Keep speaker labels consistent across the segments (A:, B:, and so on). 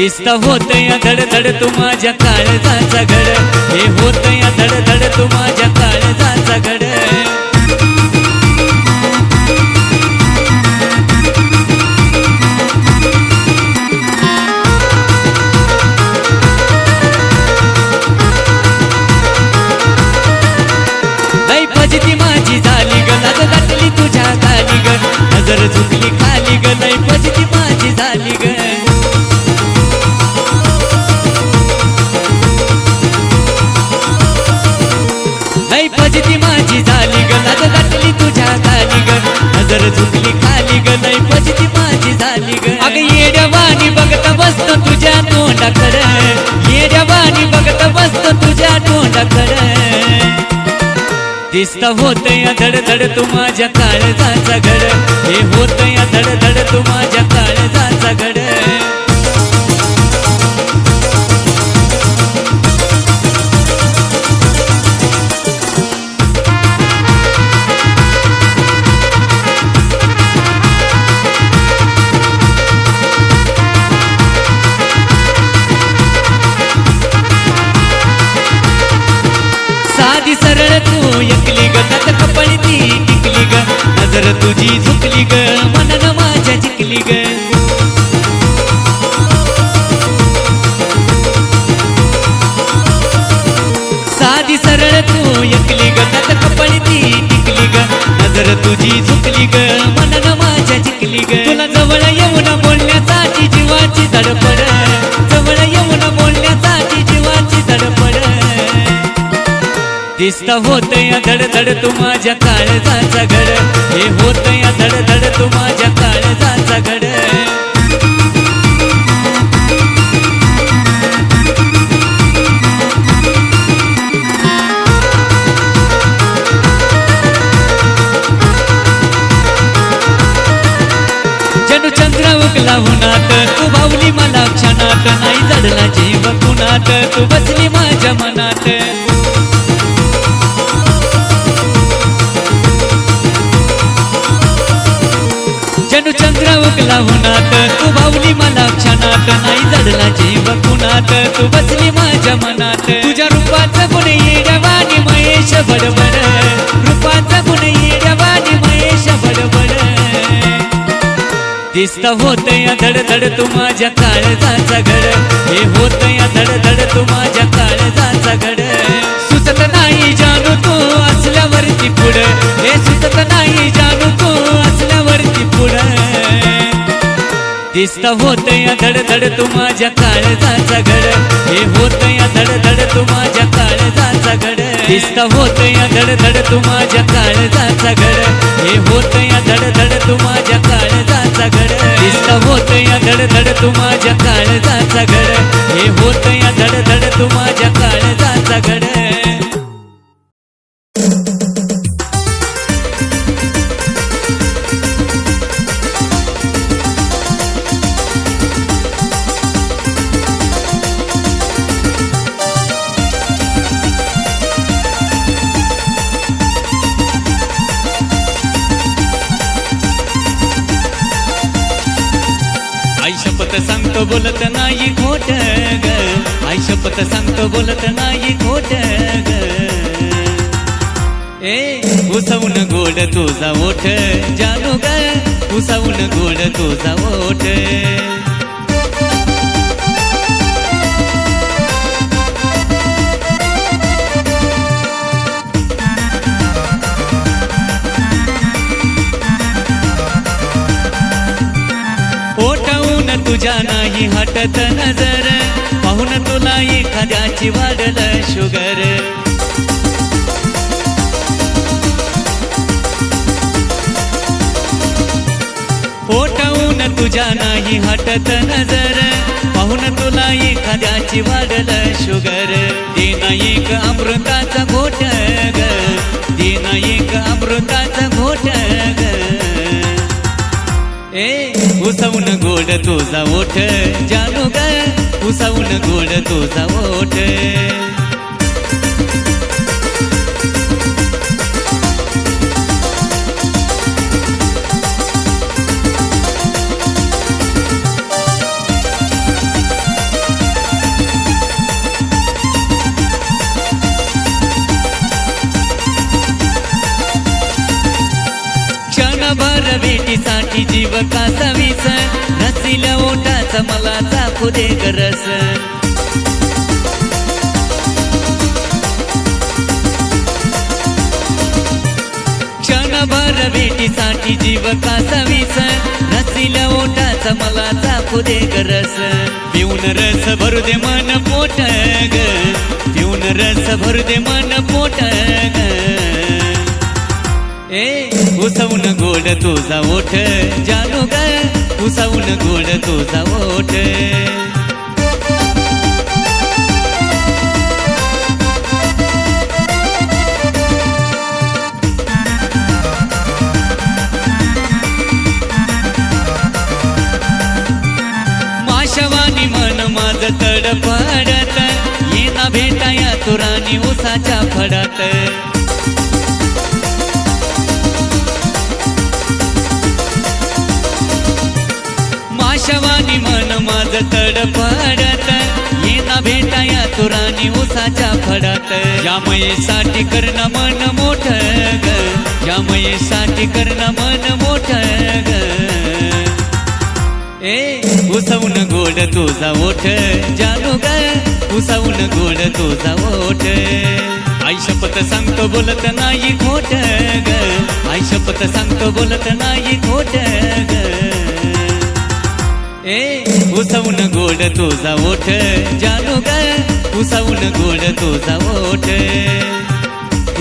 A: दिसत होत या धडधड तू माझ्या काळजाचा घड, हे होत या धडधड तू माझ्या काळजाचा घड. लई फजिती माझी झाली ग, लाज दाटली तुझ्या खाली ग, नजर झुकली खाली ग, लई फजिती माझी झाली ग. लई फजिती माझी झाली ग, लाज दाटली तुझ्या खाली ग, नजर झुकली खाली ग, लई फजिती माझी झाली ग. अग येड्यावानी बघत बसतो तुझ्या तोंडाकडे, येड्यावानी बघत बसतो तुझ्या तोंडाकडे. दिसत होत या धडधड तू माझ्या काळजाचा घड, हे होत या धडधड तू माझ्या काळजाचा घड. साधी सरळ तू एकली ग, त्यात कपाळी ती टिकली ग, नजर तुझी झुकली ग, मनन माझ्या जिंकली ग. साधी सरळ तू एकली ग, त्यात कपाळी ती टिकली ग, नजर तुझी झुकली ग, मनन माझ्या जिंकली ग. तुला जवळ येऊन बोलण्यासाठी जीवाची धडपड, जवळ येऊन बोलण्यासाठी जीवाची धडपड. दिसत होत या धडधड तू माझ्या काळजाचा घड, हे होत या धडधड तू माझ्या काळजाचा घड. जणू चंद्र उगला उन्हात, तू भावली मला क्षणात, नाही जडला जीव कुणात, तू बसली माझ्या मनात. जणू चंद्र उगला उन्हात, तू भावली मला क्षणात, नाही जडला जीव कुणात, तू बसली माझ्या मनात. तुझ्या रूपाचा गुण येड्यावानी महेश बडबड, रूपाचा गुण येड्यावानी महेश बडबड. दिसत होत या धडधड तू माझ्या काळजाचा घड, हे होत या धडधड तू माझ्या काळजाचा घड. सुचत नाही जानू तू असल्यावरती पुढं, हे सुचत नाही जानू तू असल्यावरती पुढं. दिसत होत या धडधड तू माझ्या काळजाचा घड, हे होत या धडधड तू माझ्या काळजाचा घड. दिसत होत या धडधड तू माझ्या काळजाचा घड, हे होत या धडधड तू माझ्या काळजाचा घड. दिसत होत या धडधड तू माझ्या काळजाचा घड, हे होत या धडधड तू माझ्या काळजाचा घड. आई शपथ सांगतो बोलत नाही खोट ग, आई शपथ सांगतो बोलत नाही खोट ग. उसवून गोड तुझा ओठ जानू ग, उसवून गोड तुझा ओठ. तुझ्या नाही हटत नजर, पाहून तुला एखाद्याची वाढल शुगर. ओठावून तुझ्या नाही हटत नजर, पाहून तुला एखाद्याची वाढल शुगर. देना एक अमृताचा घोट ग, देना एक अमृताचा घोट ग. उसवून गोड तुझा ओठ जानू ग, उसवून गोड तुझा ओठ. भेटीसाठी जीव कासावीस रसिल्या ओठाचा मला चाकू दे गरस क्षणभर भेटीसाठी जीव कासावीस रसिल्या ओठाचा मला चाकू दे गरस पिऊन रस भरू दे मन पोट ग पिऊन रस भरू दे मन पोट ग उसवून गोड तुझा ओठ जानू ग उसवून गोड तुझा ओठ माशवानी मन माझ तडफडत येना भेटाया तुरानी उसाच्या फडात माशवानी मन माझ तडफडत येना भेटाया तुरानी उसाच्या फडात यामयेसाठी करणं मन मोठ ग यामयेसाठी करणं मन मोठ ग उसवून गोड तुझा ओठ जानू ग उसवून गोड तुझा ओठ आई शपथ सांगतो बोलत नाही खोट ग आई शपथ सांगतो बोलत नाही खोट ग उसवून गोड तुझा ओठ जानू ग उसवून गोड तुझा ओठ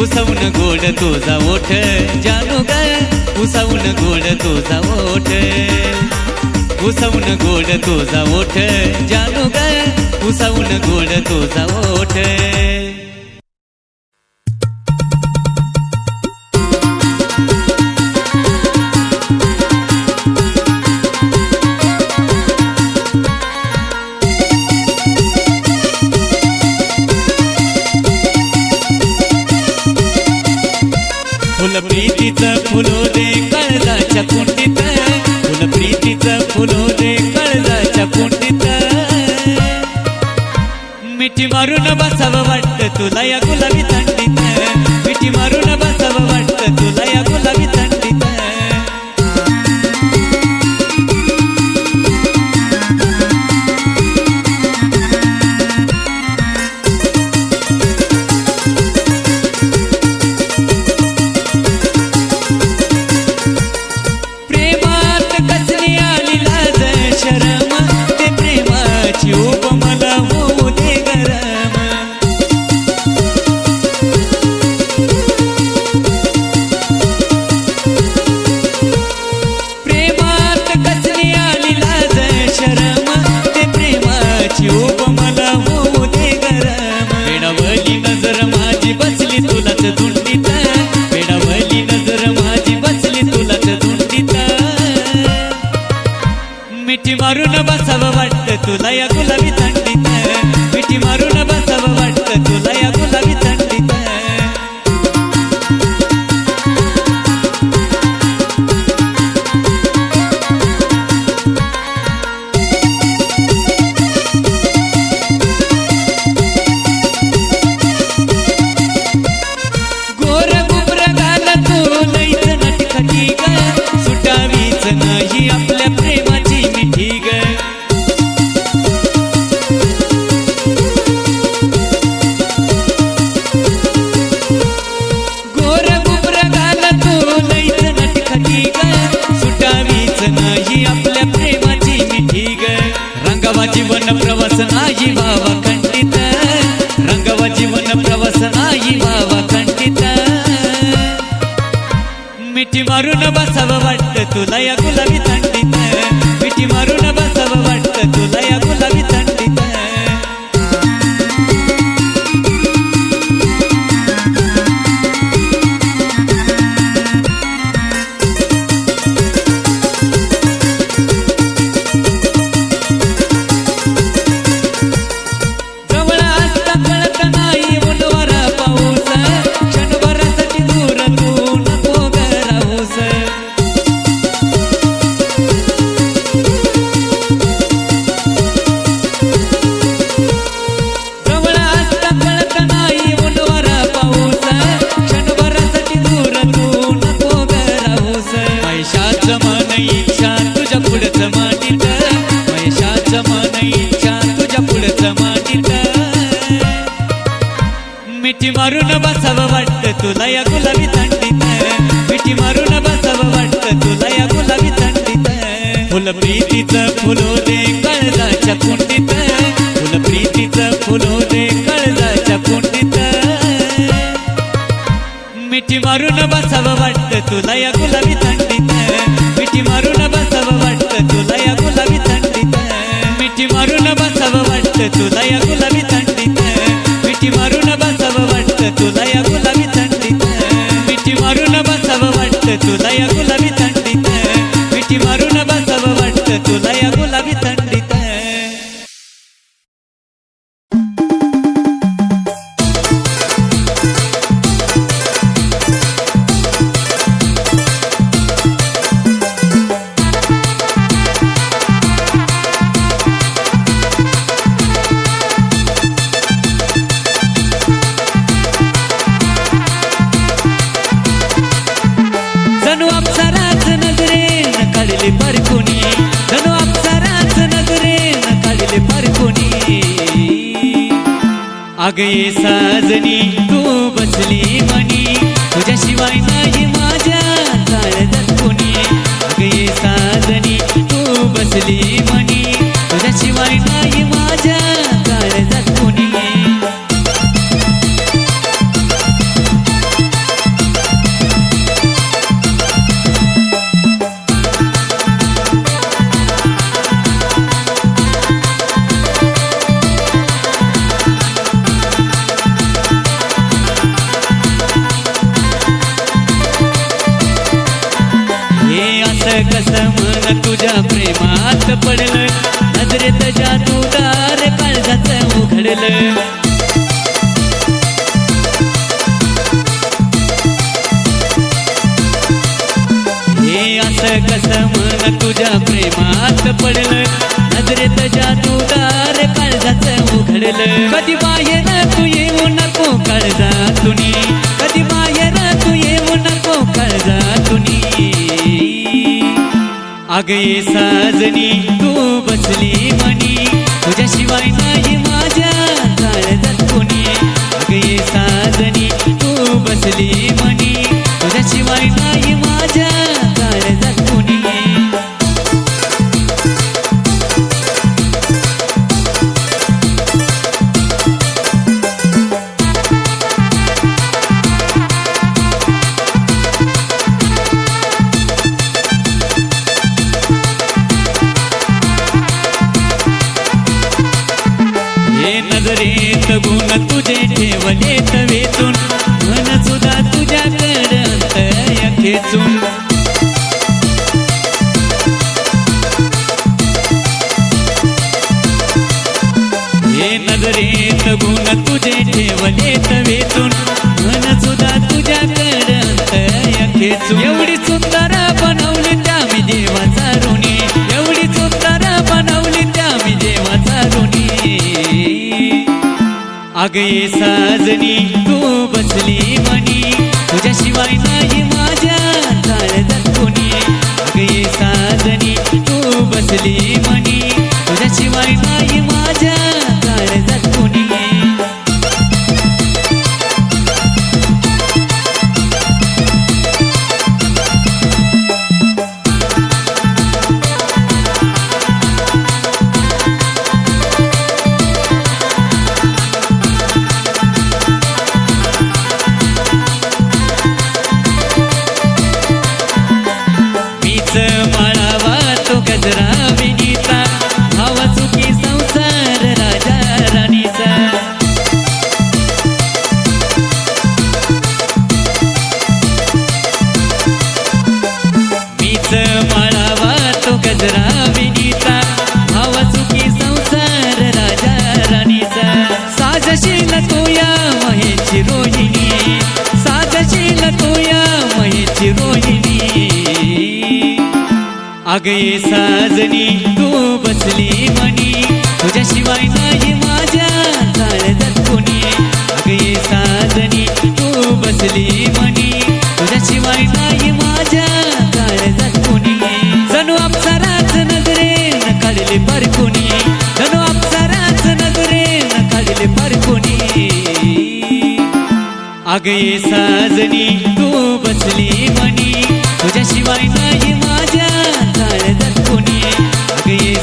A: उसवून गोड तुझा ओठ जानू ग उसवून गोड तुझा ओठ उसवून गोड तुझा ओठ जानू ग उसवून गोड तुझा ओठ फुल प्रीतीचं फुलो दे काळजाच्या कुंडीत फुल प्रीतीचं फुलो दे काळजाच्या कुंडीत मिठी मारून बसावं वाटतं तुला या गुलाबी थंडीत मिठी मारून बसावं वाटतं तुला या गुलाबी थंडीत मिठी मारून बसावं वाटतं तुला या गुलाबी थंडीत मिठी मारून बसावं वाटतं तुला या गुलाबी थंडीत गोर गुबर गाला तू लईच नटखटी ग सुटावीच नाही आपल्या प्रेमाची मिठी ग गोर गुबर गाला तू लईच नटखटी ग सुटावीच नाही आपल्या प्रेमाची मिठी ग रंगवा जीवन प्रवास नाही व्हावा खंडित रंगवा जीवन प्रवास नाही व्हावा खंडित मिठी मारून बसावं वाटतं तुला या गुलाबी थंडीत मिठी मारून बसावं वाटतं तुला या गुलाबी थंडीत जवळ असता कळत नाही उन्हाळा पाऊस क्षणभरासाठी दूर तू नको ग राहूस तुला या गुलाबी थंडीत मिठी मारून बसावं वाटतं तुला या गुलाबी थंडीत फुल प्रीतीचं फुलो दे काळजाच्या कुंडीत फुल प्रीतीचं फुलो दे काळजाच्या कुंडीत मिठी मारून बसावं वाटतं तुला या गुलाबी थंडीत मिठी मारून बसावं वाटतं तुला या गुलाबी थंडीत मिठी मारून बसावं वाटतं तुला या गुलाबी थंडीत मिठी मारून बसावं वाटतं तुला या गुलाबी थंडीत मिठी मारून बसावं वाटतं तुला या गुलाबी थंडीत मिठी मारून बसावं वाटतं तुला या गुलाबी थंडीत जणू अप्सराच नजरेन काढले परकुनी जणू अप्सराच नजरेन काढले परकुनी अग ये साजनी तू बसली मनी तुझ्याशिवाय नाही माझ्या काळजात कोणी अग ये साजनी तू बसली मनी तुझ्याशिवाय नाही माझ्या काळजात कोणी कसं मन तुझ्या प्रेमात पडलं नजरेत जादूगार काळजाचं उघडलं हे असं कसं मन तुझ्या प्रेमात पडलं नजरेत जादूगार काळजाचं उघडलं कधी बाहेर तू येऊ नको काळजातुनी कधी बाहेर तू येऊ नको काळजातुनी अग ये साजनी तू बसली मनी तुझ्याशिवाय नाही माझ्या काळजात कोणी अग ये साजनी तू बसली मनी तुझ्याशिवाय नाही माझ्या काळजात कोणी नजरेत गुण तुझे ठेवलेत वेचून मन सुद्धा तुझ्याकडं अंतर्य खेचून हे नजरेत गुण तुझे ठेवलेत वेचून मन सुद्धा तुझ्याकडं अंतर्य खेचून एवढी सुंदर बनवली त्या मी देवाचा ऋणी एवढी सुंदर बनवली त्या मी देवाचा ऋणी अग ये साजनी तू बसली मनी तुझ्याशिवाय नाही माझ्या काळजात कोणी अग ये साजनी तू बसली मनी तुझ्याशिवाय नाही माझ्या काळजात कोणी गजरा विनीता भावा सुखी संसार राजा राणीचा मीच माळावा तो गजरा विनीता भावा सुखी संसार राजा राणीचा साजशील तू या महेची रोहिणी साजशील तू या महेची रोहिणी अग ये साजनी तू बसली मनी तुझ्याशिवाय नाही माझ्या काळजात कोणी अग ये साजनी तू बसली मनी तुझ्याशिवाय नाही माझ्या काळजात कोणी जणू अप्सराच नजरेन काढले परकुनी जणू अप्सराच नजरेन काढले परकुनी अग ये नाजनी तू बसली मनी तुझ्याशिवाय नाही माझ्या काळजात कोणी अगं ये